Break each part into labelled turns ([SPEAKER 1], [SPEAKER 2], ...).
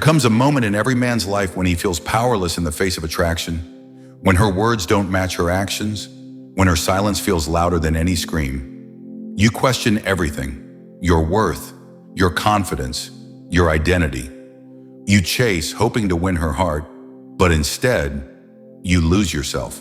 [SPEAKER 1] comes a moment in every man's life when he feels powerless in the face of attraction, when her words don't match her actions, when her silence feels louder than any scream. You question everything: your worth, your confidence, your identity. You chase, hoping to win her heart, but instead, you lose yourself.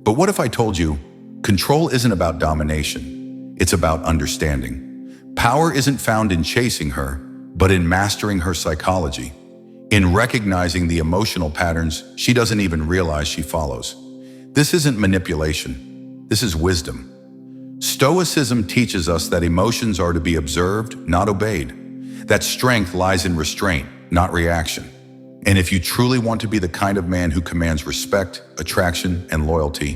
[SPEAKER 1] But what if I told you, control isn't about domination, it's about understanding. Power isn't found in chasing her, but in mastering her psychology, in recognizing the emotional patterns she doesn't even realize she follows. This isn't manipulation, this is wisdom. Stoicism teaches us that emotions are to be observed, not obeyed. That strength lies in restraint, not reaction. And if you truly want to be the kind of man who commands respect, attraction, and loyalty,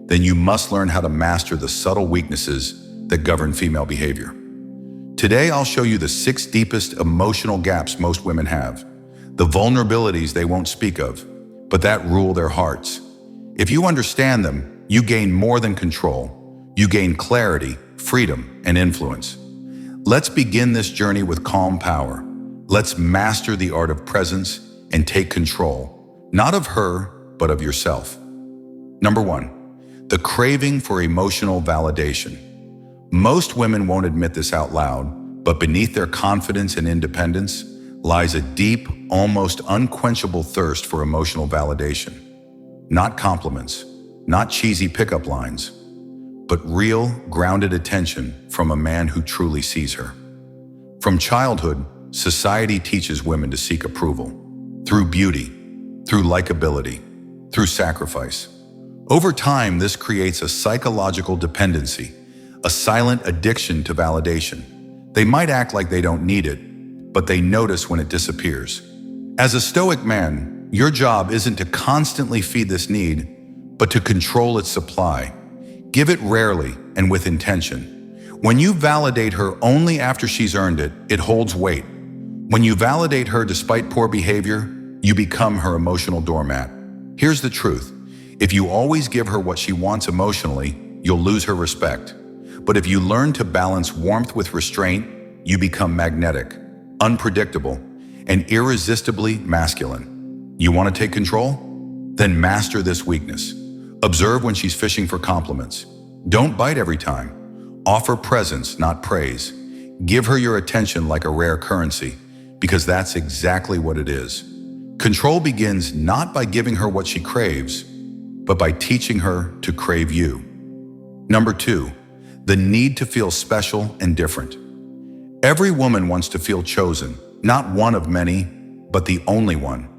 [SPEAKER 1] then you must learn how to master the subtle weaknesses that govern female behavior. Today, I'll show you the 6 deepest emotional gaps most women have, the vulnerabilities they won't speak of, but that rule their hearts. If you understand them, you gain more than control. You gain clarity, freedom, and influence. Let's begin this journey with calm power. Let's master the art of presence and take control, not of her, but of yourself. Number 1, the craving for emotional validation. Most women won't admit this out loud, but beneath their confidence and independence lies a deep, almost unquenchable thirst for emotional validation. Not compliments, not cheesy pickup lines, but real, grounded attention from a man who truly sees her. From childhood, society teaches women to seek approval through beauty, through likability, through sacrifice. Over time, this creates a psychological dependency, a silent addiction to validation. They might act like they don't need it, but they notice when it disappears. As a Stoic man, your job isn't to constantly feed this need, but to control its supply. Give it rarely and with intention. When you validate her only after she's earned it, it holds weight. When you validate her despite poor behavior, you become her emotional doormat. Here's the truth. If you always give her what she wants emotionally, you'll lose her respect. But if you learn to balance warmth with restraint, you become magnetic, unpredictable, and irresistibly masculine. You want to take control? Then master this weakness. Observe when she's fishing for compliments. Don't bite every time. Offer presence, not praise. Give her your attention like a rare currency, because that's exactly what it is. Control begins not by giving her what she craves, but by teaching her to crave you. Number 2, the need to feel special and different. Every woman wants to feel chosen, not one of many, but the only one.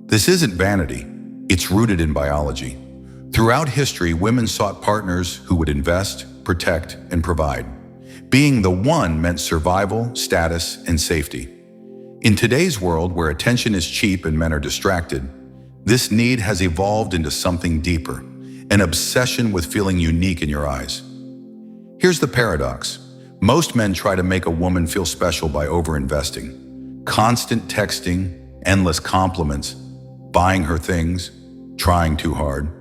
[SPEAKER 1] This isn't vanity, it's rooted in biology. Throughout history, women sought partners who would invest, protect, and provide. Being the one meant survival, status, and safety. In today's world, where attention is cheap and men are distracted, this need has evolved into something deeper, an obsession with feeling unique in your eyes. Here's the paradox. Most men try to make a woman feel special by overinvesting. Constant texting, endless compliments, buying her things, trying too hard.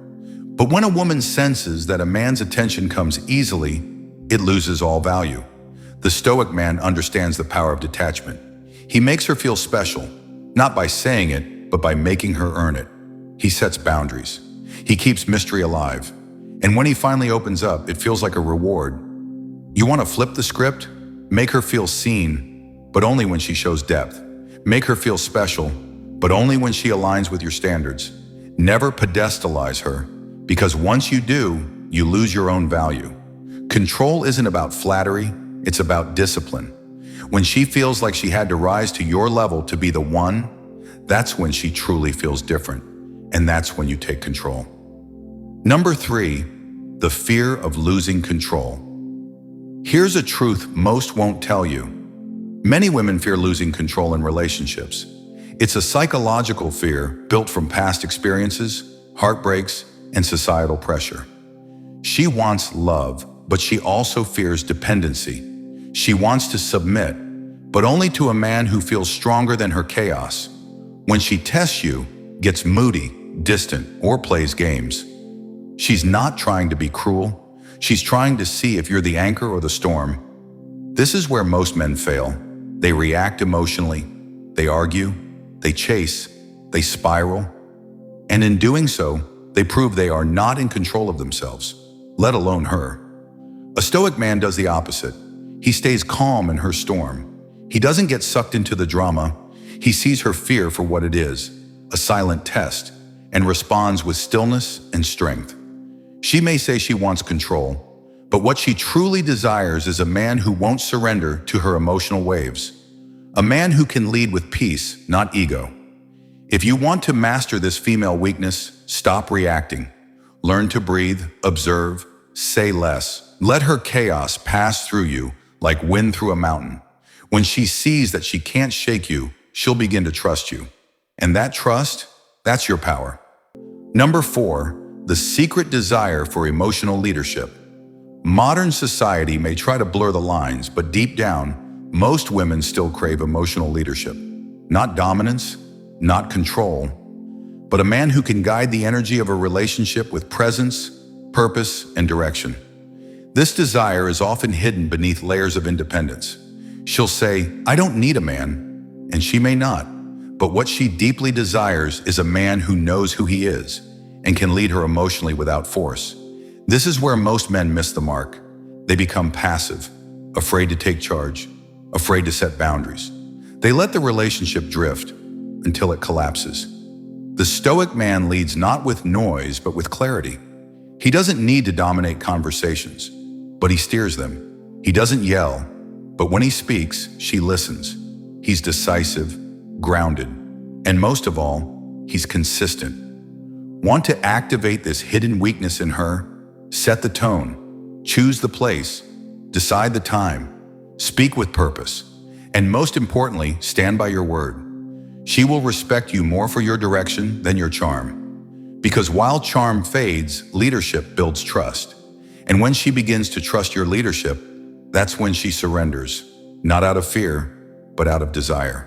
[SPEAKER 1] But when a woman senses that a man's attention comes easily, it loses all value. The Stoic man understands the power of detachment. He makes her feel special, not by saying it, but by making her earn it. He sets boundaries. He keeps mystery alive. And when he finally opens up, it feels like a reward. You want to flip the script? Make her feel seen, but only when she shows depth. Make her feel special, but only when she aligns with your standards. Never pedestalize her, because once you do, you lose your own value. Control isn't about flattery, it's about discipline. When she feels like she had to rise to your level to be the one, that's when she truly feels different, and that's when you take control. Number 3, the fear of losing control. Here's a truth most won't tell you. Many women fear losing control in relationships. It's a psychological fear built from past experiences, heartbreaks, and societal pressure. She wants love, but she also fears dependency. She wants to submit, but only to a man who feels stronger than her chaos. When she tests you, gets moody, distant, or plays games, she's not trying to be cruel. She's trying to see if you're the anchor or the storm. This is where most men fail. They react emotionally, they argue, they chase, they spiral, and in doing so, they prove they are not in control of themselves, let alone her. A Stoic man does the opposite. He stays calm in her storm. He doesn't get sucked into the drama. He sees her fear for what it is, a silent test, and responds with stillness and strength. She may say she wants control, but what she truly desires is a man who won't surrender to her emotional waves. A man who can lead with peace, not ego. If you want to master this female weakness, stop reacting. Learn to breathe, observe, say less. Let her chaos pass through you like wind through a mountain. When she sees that she can't shake you, she'll begin to trust you. And that trust, that's your power. Number 4, the secret desire for emotional leadership. Modern society may try to blur the lines, but deep down, most women still crave emotional leadership. Not dominance, not control, but a man who can guide the energy of a relationship with presence, purpose, and direction. This desire is often hidden beneath layers of independence. She'll say, "I don't need a man," and she may not, but what she deeply desires is a man who knows who he is and can lead her emotionally without force. This is where most men miss the mark. They become passive, afraid to take charge, afraid to set boundaries. They let the relationship drift until it collapses. The Stoic man leads not with noise, but with clarity. He doesn't need to dominate conversations, but he steers them. He doesn't yell, but when he speaks, she listens. He's decisive, grounded, and most of all, he's consistent. Want to activate this hidden weakness in her? Set the tone, choose the place, decide the time, speak with purpose, and most importantly, stand by your word. She will respect you more for your direction than your charm. Because while charm fades, leadership builds trust. And when she begins to trust your leadership, that's when she surrenders, not out of fear, but out of desire.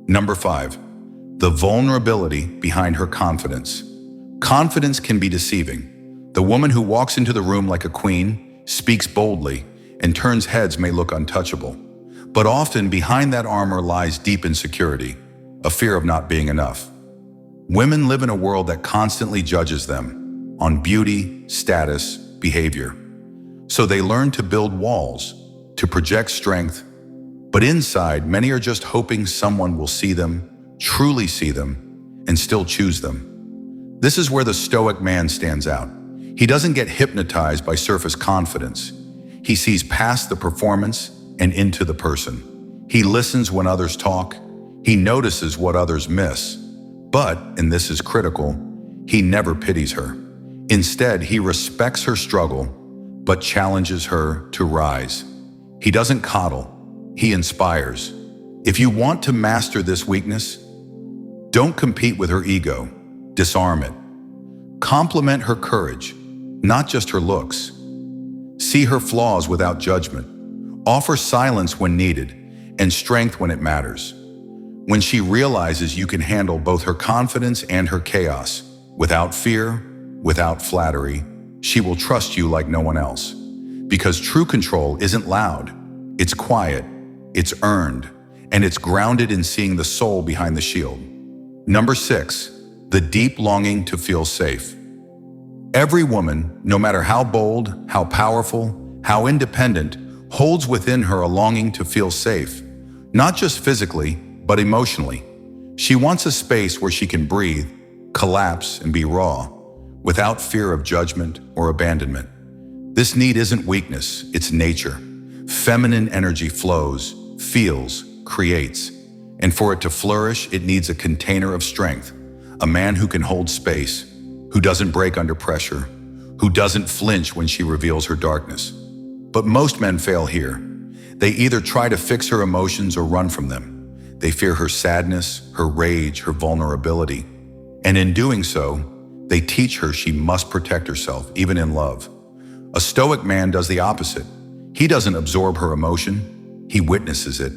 [SPEAKER 1] Number 5, the vulnerability behind her confidence. Confidence can be deceiving. The woman who walks into the room like a queen, speaks boldly, and turns heads may look untouchable. But often behind that armor lies deep insecurity, a fear of not being enough. Women live in a world that constantly judges them on beauty, status, behavior. So they learn to build walls, to project strength, but inside, many are just hoping someone will see them, truly see them, and still choose them. This is where the Stoic man stands out. He doesn't get hypnotized by surface confidence. He sees past the performance and into the person. He listens when others talk. He notices what others miss. But, and this is critical, he never pities her. Instead, he respects her struggle, but challenges her to rise. He doesn't coddle, he inspires. If you want to master this weakness, don't compete with her ego, disarm it. Compliment her courage, not just her looks. See her flaws without judgment. Offer silence when needed, and strength when it matters. When she realizes you can handle both her confidence and her chaos, without fear, without flattery, she will trust you like no one else. Because true control isn't loud, it's quiet, it's earned, and it's grounded in seeing the soul behind the shield. Number 6, the deep longing to feel safe. Every woman, no matter how bold, how powerful, how independent, holds within her a longing to feel safe, not just physically, but emotionally. She wants a space where she can breathe, collapse, and be raw, without fear of judgment or abandonment. This need isn't weakness, it's nature. Feminine energy flows, feels, creates. And for it to flourish, it needs a container of strength, a man who can hold space, who doesn't break under pressure, who doesn't flinch when she reveals her darkness. But most men fail here. They either try to fix her emotions or run from them. They fear her sadness, her rage, her vulnerability. And in doing so, they teach her she must protect herself, even in love. A Stoic man does the opposite. He doesn't absorb her emotion, he witnesses it.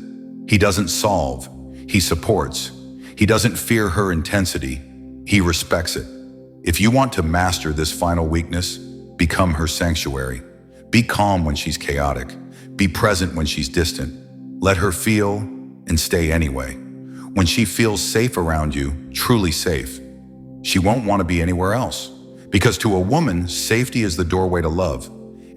[SPEAKER 1] He doesn't solve, he supports. He doesn't fear her intensity, he respects it. If you want to master this final weakness, become her sanctuary. Be calm when she's chaotic. Be present when she's distant. Let her feel and stay anyway. when she feels safe around you, truly safe. She won't want to be anywhere else. Because to a woman, safety is the doorway to love.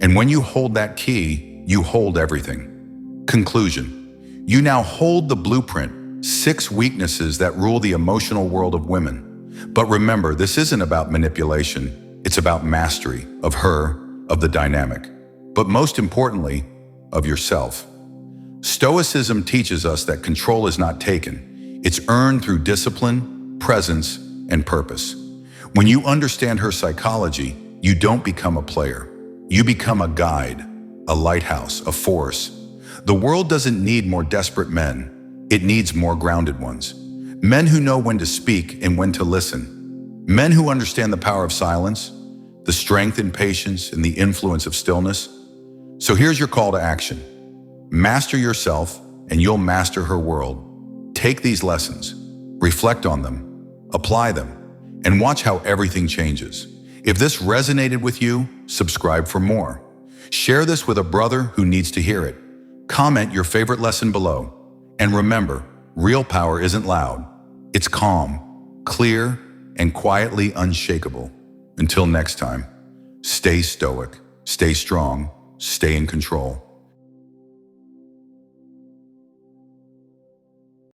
[SPEAKER 1] And when you hold that key, you hold everything. Conclusion. You now hold the blueprint, 6 weaknesses that rule the emotional world of women. But remember, this isn't about manipulation. It's about mastery of her, of the dynamic. But most importantly, of yourself. Stoicism teaches us that control is not taken. It's earned through discipline, presence, and purpose. When you understand her psychology, you don't become a player. You become a guide, a lighthouse, a force. The world doesn't need more desperate men. It needs more grounded ones. Men who know when to speak and when to listen. Men who understand the power of silence, the strength and patience and the influence of stillness. So here's your call to action. Master yourself and you'll master her world. Take these lessons, reflect on them, apply them, and watch how everything changes. If this resonated with you, subscribe for more. Share this with a brother who needs to hear it. Comment your favorite lesson below. And remember, real power isn't loud. It's calm, clear, and quietly unshakable. Until next time, stay stoic, stay strong, stay in control.